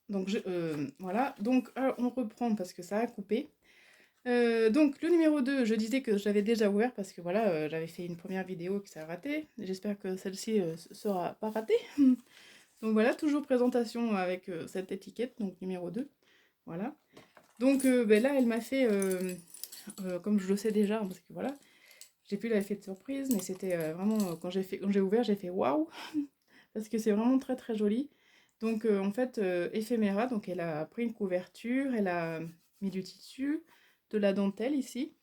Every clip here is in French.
Donc voilà, donc on reprend parce que ça a coupé. Donc le numéro 2, je disais que j'avais déjà ouvert parce que voilà, j'avais fait une première vidéo qui s'est ratée. J'espère que celle-ci sera pas ratée. Donc voilà, toujours présentation avec cette étiquette, donc numéro 2. Voilà. Donc ben là, elle m'a fait, comme je le sais déjà, hein, parce que voilà, j'ai plus l'effet de surprise, mais c'était vraiment, quand j'ai ouvert, j'ai fait waouh, parce que c'est vraiment très très joli. Donc en fait, éphéméra, donc elle a pris une couverture, elle a mis du tissu, de la dentelle ici,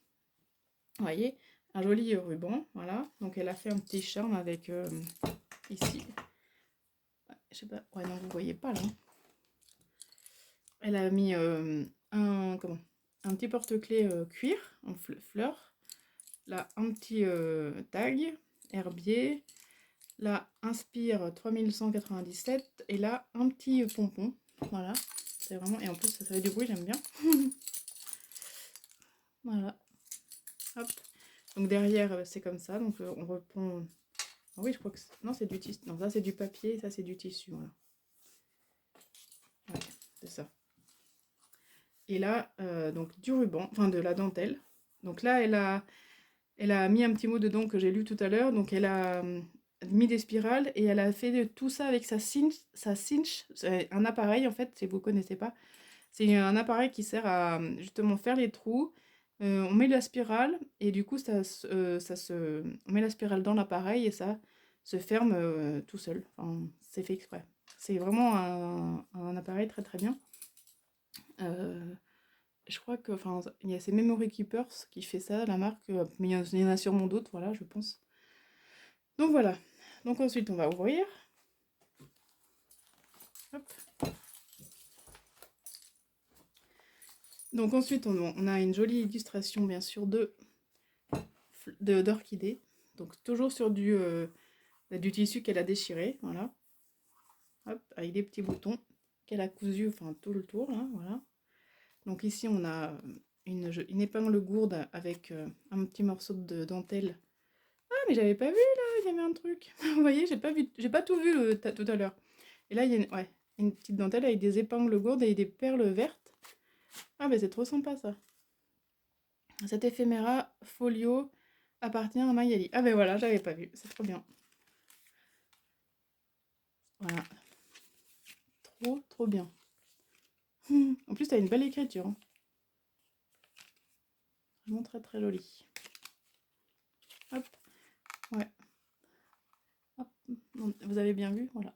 vous voyez, un joli ruban, voilà. Donc elle a fait un petit charme avec ici, je sais pas, ouais non vous voyez pas là. Elle a mis un petit porte-clés cuir en fleurs. Là, un petit tag, herbier. Là, Inspire 3197. Et là, un petit pompon. Voilà. C'est vraiment... Et en plus, ça fait du bruit, j'aime bien. Voilà. Hop. Donc derrière, c'est comme ça. Donc on reprend... Ah oui, je crois que... Non, c'est du tissu. Non, ça c'est du papier. Ça c'est du tissu. Voilà. Ouais, c'est ça. Et là, donc du ruban. Enfin, de la dentelle. Donc là, elle a mis un petit mot dedans que j'ai lu tout à l'heure. Donc elle a mis des spirales et elle a fait tout ça avec sa cinch. C'est un appareil en fait, si vous ne connaissez pas. C'est un appareil qui sert à justement faire les trous. On met la spirale et du coup on met la spirale dans l'appareil et ça se ferme tout seul. Enfin, c'est fait exprès. C'est vraiment un appareil très très bien. Je crois que, enfin, il y a ces Memory Keepers qui fait ça, la marque, mais il y en a sûrement d'autres, voilà, je pense. Donc voilà. Donc ensuite, on va ouvrir. Hop. Donc ensuite, on a une jolie illustration, bien sûr, d'orchidée. Donc toujours sur du tissu qu'elle a déchiré, voilà. Hop, avec des petits boutons qu'elle a cousu, enfin tout le tour, là, voilà. Donc ici, on a une épingle gourde avec un petit morceau de dentelle. Ah, mais j'avais pas vu là, il y avait un truc. Vous voyez, j'ai pas tout vu tout à l'heure. Et là, il y a ouais, une petite dentelle avec des épingles gourdes et des perles vertes. Ah, mais c'est trop sympa ça. Cet éphéméra folio appartient à Magali. Ah, ben voilà, j'avais pas vu, c'est trop bien. Voilà, trop trop bien. En plus, t'as une belle écriture. Hein. Vraiment très très jolie. Hop, ouais. Hop. Vous avez bien vu, voilà.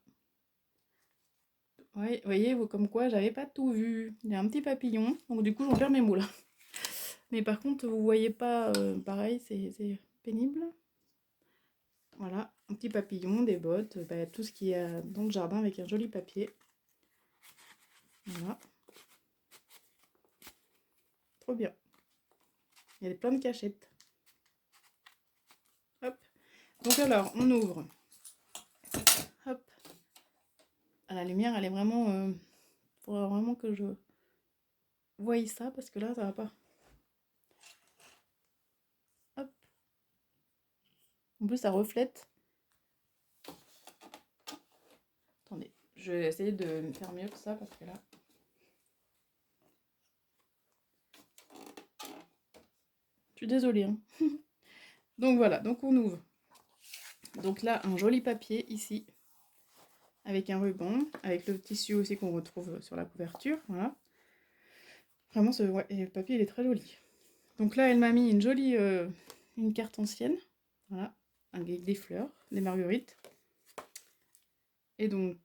Ouais, voyez, vous comme quoi, j'avais pas tout vu. Il y a un petit papillon, donc du coup, j'en perds mes mots là. Mais par contre, vous voyez pas, pareil, c'est pénible. Voilà, un petit papillon, des bottes, bah, tout ce qu'il y a dans le jardin avec un joli papier. Voilà. Trop bien. Il y a plein de cachettes. Hop. Donc alors, on ouvre. Hop. Ah, la lumière, elle est vraiment... faudra vraiment que je voie ça, parce que là, ça va pas. Hop. En plus, ça reflète. Attendez, je vais essayer de me faire mieux que ça, parce que là... Je suis désolée. Hein. Donc voilà, donc on ouvre. Donc là, un joli papier ici, avec un ruban, avec le tissu aussi qu'on retrouve sur la couverture, voilà. Vraiment, ouais, et le papier, il est très joli. Donc là, elle m'a mis une jolie une carte ancienne, voilà, avec des fleurs, des marguerites. Et donc,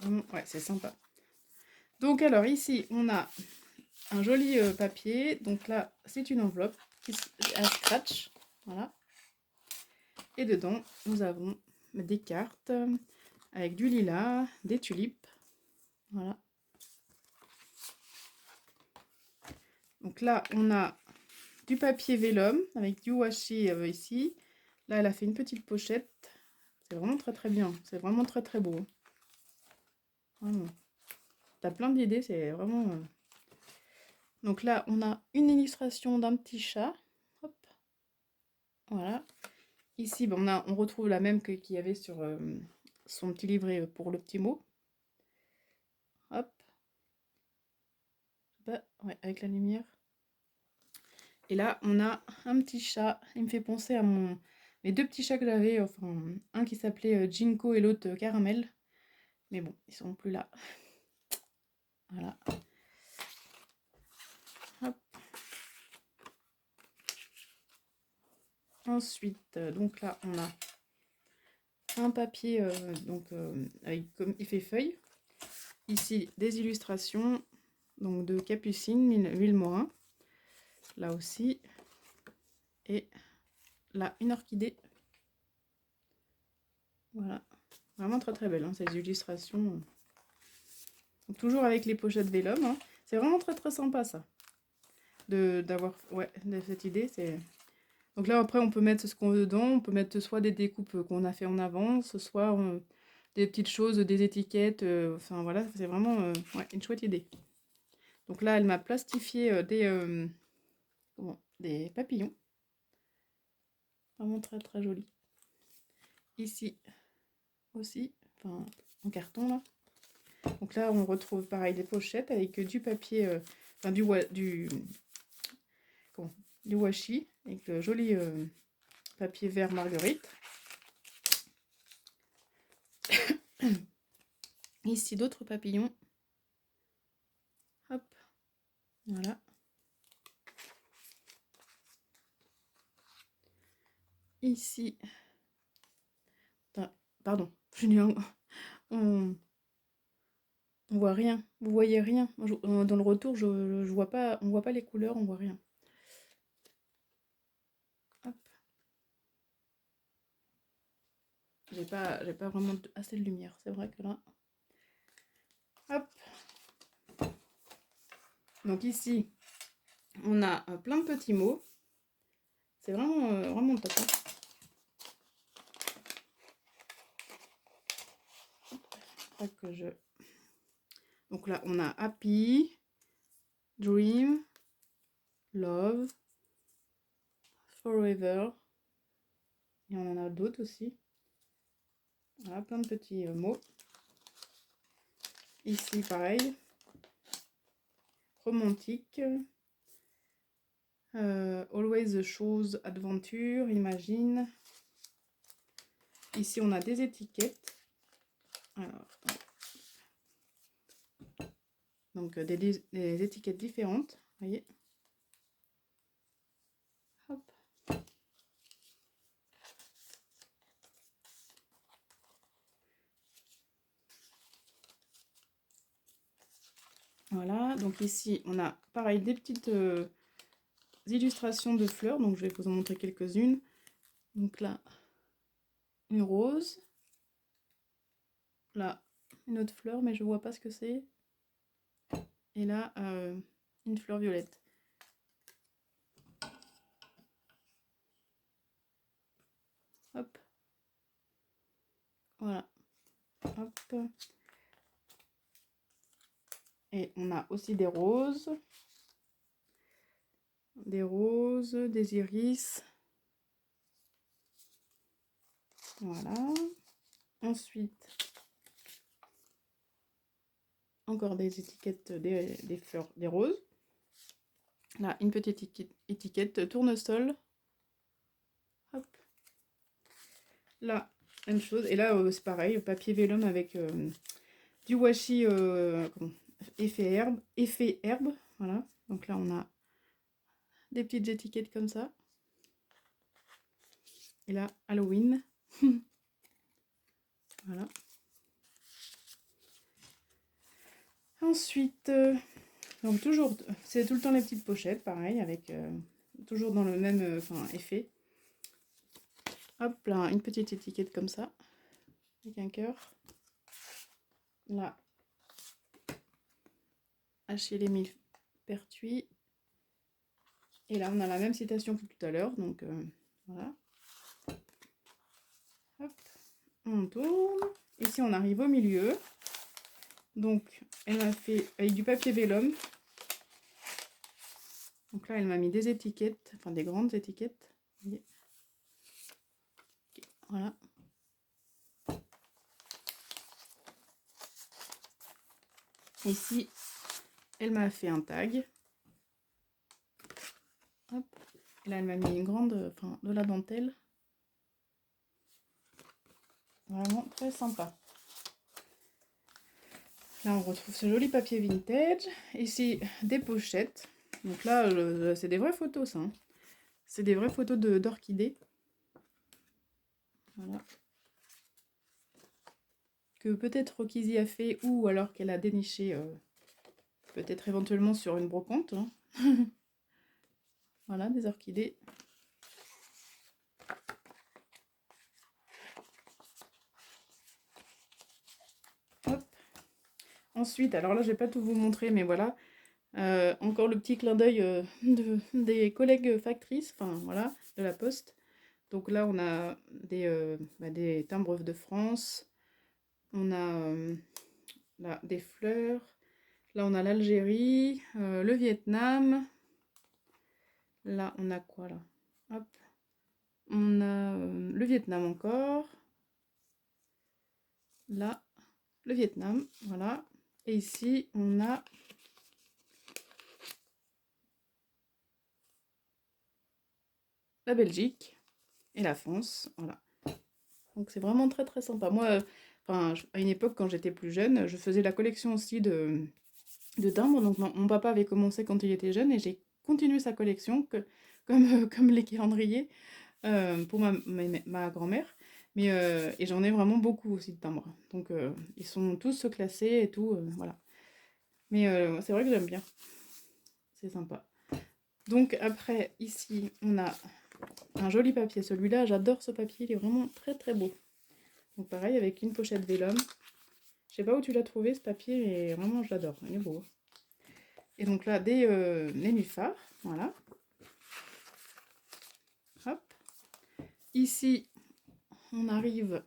vraiment, ouais, c'est sympa. Donc alors ici, on a un joli papier. Donc là, c'est une enveloppe à scratch, voilà. Et dedans, nous avons des cartes avec du lilas, des tulipes, voilà. Donc là, on a du papier vélum avec du washi ici. Là, elle a fait une petite pochette. C'est vraiment très très bien. C'est vraiment très très beau. Vraiment. T'as plein d'idées, c'est vraiment... Donc là, on a une illustration d'un petit chat. Hop. Voilà. Ici, ben, on retrouve la même qu'il y avait sur son petit livret pour le petit mot. Hop. Bah, ouais, avec la lumière. Et là, on a un petit chat. Il me fait penser à mes deux petits chats que j'avais. Enfin, un qui s'appelait Jinko et l'autre Caramel. Mais bon, ils sont plus là. Voilà. Hop. Ensuite, donc là, on a un papier avec comme effet feuille. Ici, des illustrations donc de Capucine, Vilmorin. Là aussi. Et là, une orchidée. Voilà. Vraiment très très belle, hein, ces illustrations. Donc, toujours avec les pochettes Vélum. Hein. C'est vraiment très très sympa ça. D'avoir cette idée. Donc là, après, on peut mettre ce qu'on veut dedans. On peut mettre soit des découpes qu'on a fait en avance, soit des petites choses, des étiquettes. Enfin voilà, c'est vraiment une chouette idée. Donc là, elle m'a plastifié des papillons. Vraiment très très joli. Ici aussi, enfin en carton là. Donc là, on retrouve pareil des pochettes avec du papier, enfin du washi, avec le joli papier vert marguerite. Ici, d'autres papillons. Hop, voilà. Ici, pardon, on voit rien. Vous voyez rien. Dans le retour, je vois pas, on voit pas les couleurs, on voit rien. Hop. J'ai pas vraiment assez de lumière, c'est vrai que là. Hop. Donc ici, on a plein de petits mots. C'est vraiment top. Hein. Donc là, on a Happy, Dream, Love, Forever. Et on en a d'autres aussi. Voilà, plein de petits mots. Ici, pareil. Romantique. Always chose adventure, imagine. Ici, on a des étiquettes. Alors, donc des étiquettes différentes, vous voyez. Hop. Voilà, donc ici, on a pareil des petites illustrations de fleurs, donc je vais vous en montrer quelques-unes. Donc là, une rose. Là, une autre fleur, mais je vois pas ce que c'est. Et là, une fleur violette. Hop. Voilà. Hop. Et on a aussi des roses. Des iris. Voilà. Ensuite, encore des étiquettes, des fleurs, des roses. Là, une petite étiquette tournesol. Hop. Là, même chose. Et là, c'est pareil, papier vélum avec du washi effet herbe. Voilà. Donc là, on a des petites étiquettes comme ça. Et là, Halloween. Voilà. Ensuite, donc toujours, c'est tout le temps les petites pochettes, pareil, avec toujours dans le même effet. Hop là, une petite étiquette comme ça, avec un cœur. Là, Achille Émile Pertuis. Et là, on a la même citation que tout à l'heure, donc voilà. Hop, on tourne. Ici, on arrive au milieu. Donc, elle m'a fait avec du papier vélum. Donc là, elle m'a mis des étiquettes, enfin des grandes étiquettes. Vous voyez. Ici, elle m'a fait un tag. Hop. Et là, elle m'a mis une grande, enfin, de la dentelle. Vraiment très sympa. Là, on retrouve ce joli papier vintage. Ici, des pochettes. Donc là, c'est des vraies photos, ça. Hein. C'est des vraies photos d'orchidées. Voilà. Que peut-être Rokizzy a fait ou alors qu'elle a déniché peut-être éventuellement sur une brocante. Hein. Voilà, des orchidées. Hop. Ensuite, alors là, je vais pas tout vous montrer, mais voilà. Encore le petit clin d'œil des collègues factrices, enfin voilà, de la Poste. Donc là, on a des timbres de France. On a là, des fleurs. Là, on a l'Algérie, le Vietnam. Là, on a quoi là? Hop. On a le Vietnam encore. Là, le Vietnam, voilà. Et ici, on a la Belgique et la France, voilà. Donc c'est vraiment très très sympa. Moi, à une époque, quand j'étais plus jeune, je faisais la collection aussi de timbres. Donc mon papa avait commencé quand il était jeune et j'ai continué sa collection, comme les calendriers, pour ma grand-mère. Et j'en ai vraiment beaucoup aussi de timbres. Donc ils sont tous classés et tout, voilà. Mais c'est vrai que j'aime bien. C'est sympa. Donc après, ici, on a un joli papier. Celui-là, j'adore ce papier. Il est vraiment très très beau. Donc pareil, avec une pochette vélum. Je sais pas où tu l'as trouvé ce papier, mais vraiment, je l'adore. Il est beau. Et donc là, des nénuphars. Voilà. Hop. Ici, on arrive...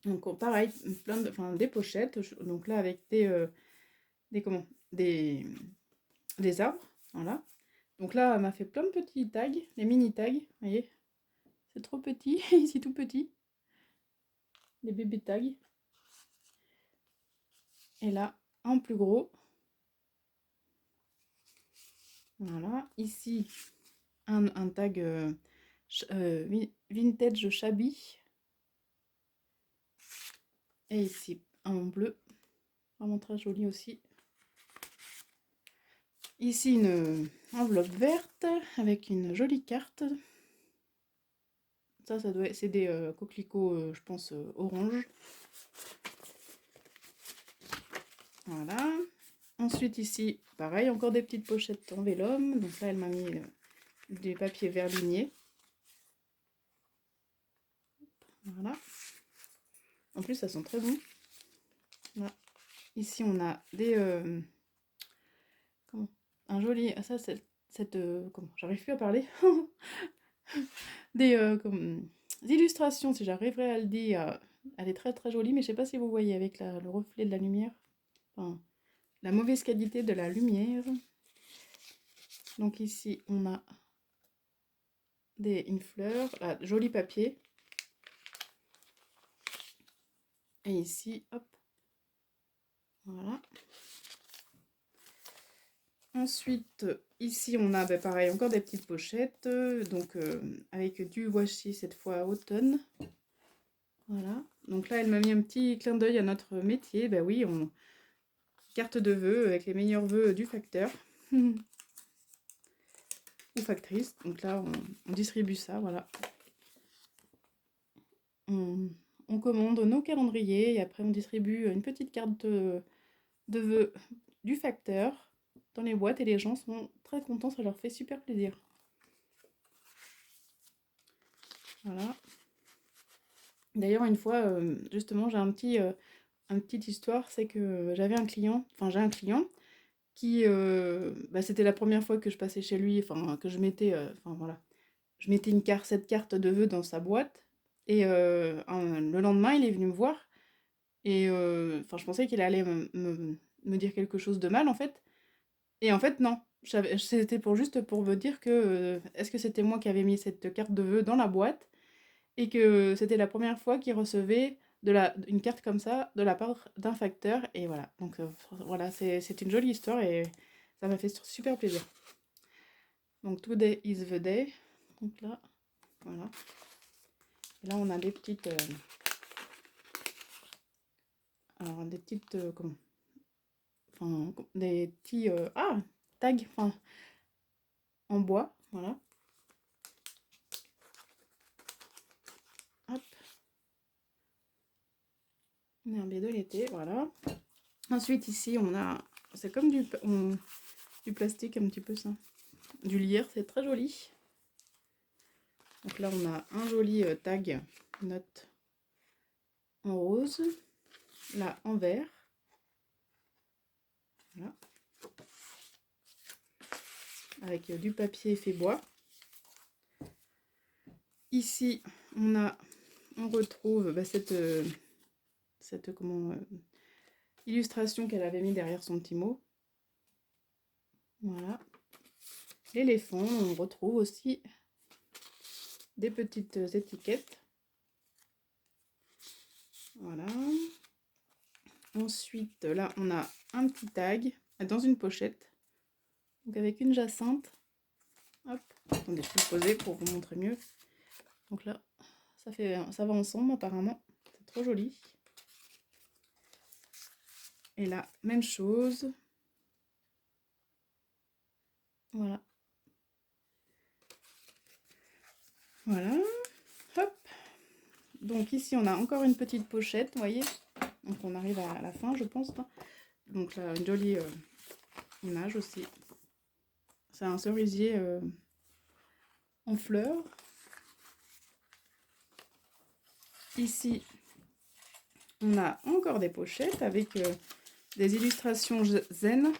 Donc pareil, des pochettes. Donc là, avec des arbres. Voilà. Donc là, elle m'a fait plein de petits tags, les mini tags, vous voyez. C'est trop petit, ici tout petit. Les bébés tags. Et là, en plus gros. Voilà. Ici, un tag vintage shabby. Et ici, un en bleu. Vraiment très joli aussi. Ici, une enveloppe verte avec une jolie carte. Ça doit être, c'est des coquelicots, je pense, orange. Voilà. Ensuite, ici, pareil, encore des petites pochettes en vélum. Donc là, elle m'a mis des papiers verlignés. Voilà. En plus, ça sent très bon. Là. Ici, on a des... un joli... Ça, c'est cette... comment j'arrive plus à parler. des illustrations, si j'arriverai à le dire. Elle est très très jolie, mais je sais pas si vous voyez avec le reflet de la lumière. Enfin, la mauvaise qualité de la lumière. Donc ici, on a une fleur, là, joli papier. Et ici, hop, voilà. Ensuite, ici, on a pareil, encore des petites pochettes, donc avec du washi cette fois automne. Voilà. Donc là, elle m'a mis un petit clin d'œil à notre métier. Ben oui, carte de vœux avec les meilleurs vœux du facteur. Ou factrice. Donc là, on distribue ça, voilà. On commande nos calendriers et après on distribue une petite carte de vœux du facteur dans les boîtes et les gens sont très contents, ça leur fait super plaisir. Voilà. D'ailleurs, une fois, justement, j'ai une petite histoire, c'est que j'ai un client qui, c'était la première fois que je passais chez lui, que je mettais, voilà, je mettais cette carte de vœux dans sa boîte, et le lendemain, il est venu me voir, et je pensais qu'il allait me dire quelque chose de mal, en fait, et en fait, non. C'était juste pour me dire que, est-ce que c'était moi qui avais mis cette carte de vœux dans la boîte, et que c'était la première fois qu'il recevait une carte comme ça de la part d'un facteur. Et voilà, donc voilà, c'est une jolie histoire et ça m'a fait super plaisir. Donc Today is the day. Donc là, voilà. Et là on a des petites... alors des petites... comment, enfin, des petits... tags, enfin, en bois, voilà. Hop. On est un B de l'été, voilà. Ensuite ici on a... c'est comme du plastique un petit peu ça. Du lierre, c'est très joli. Donc là, on a un joli tag note en rose. Là, en vert. Voilà. Avec du papier effet bois. Ici, on retrouve cette illustration qu'elle avait mis derrière son petit mot. Voilà. L'éléphant, on retrouve aussi des petites étiquettes. Voilà. Ensuite, là, on a un petit tag dans une pochette. Donc avec une jacinthe. Hop. Attendez, je vais le poser pour vous montrer mieux. Donc là, ça va ensemble apparemment. C'est trop joli. Et là, même chose. Voilà. Voilà. Hop. Donc ici, on a encore une petite pochette, vous voyez. Donc on arrive à la fin, je pense. Donc là, une jolie image aussi. C'est un cerisier en fleurs. Ici, on a encore des pochettes avec des illustrations zen.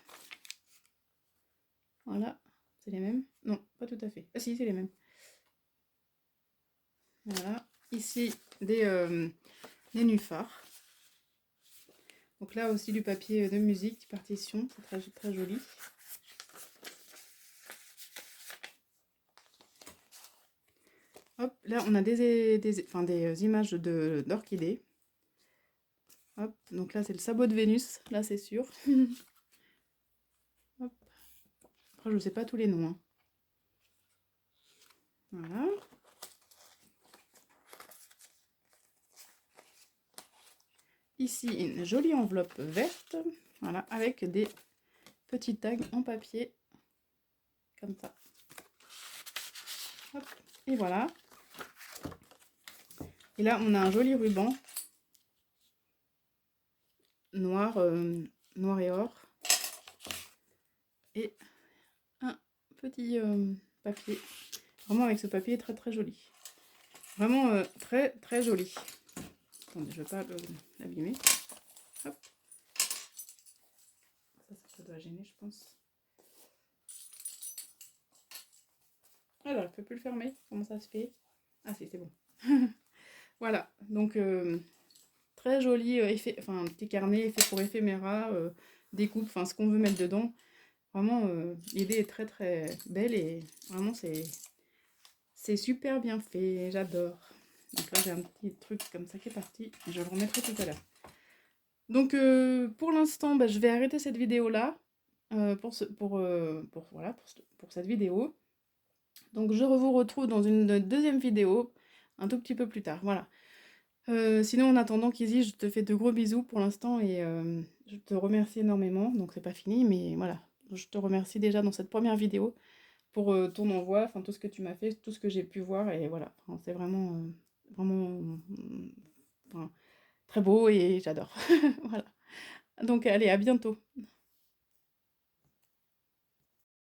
Voilà, c'est les mêmes. Non, pas tout à fait. Ah si, c'est les mêmes. Voilà. Ici, des nénuphars. Donc là aussi du papier de musique, partition, c'est très, très joli. Hop, là on a des images d'orchidées. Hop, donc là c'est le sabot de Vénus, là c'est sûr. Hop. Après je ne sais pas tous les noms. Hein. Voilà. Ici une jolie enveloppe verte, voilà, avec des petits tags en papier, comme ça. Hop, et voilà. Et là on a un joli ruban noir, noir et or. Et un petit papier. Vraiment avec ce papier très très joli. Vraiment très très joli. Attendez, je ne vais pas l'abîmer. Hop. Ça doit gêner, je pense. Alors, je ne peux plus le fermer. Comment ça se fait? Ah si, c'est bon. Voilà, donc très joli effet, enfin un petit carnet fait pour éphéméra, découpe, enfin ce qu'on veut mettre dedans. Vraiment, l'idée est très très belle et vraiment c'est super bien fait, j'adore. Donc là j'ai un petit truc comme ça qui est parti, je le remettrai tout à l'heure. Donc pour l'instant, bah, je vais arrêter cette vidéo là pour cette vidéo. Donc je vous retrouve dans une deuxième vidéo un tout petit peu plus tard. Voilà. Sinon en attendant Kizzy, je te fais de gros bisous pour l'instant et je te remercie énormément. Donc c'est pas fini, mais voilà. Je te remercie déjà dans cette première vidéo pour ton envoi, enfin tout ce que tu m'as fait, tout ce que j'ai pu voir et voilà. Enfin, c'est vraiment, enfin, très beau et j'adore. Voilà. Donc allez, à bientôt.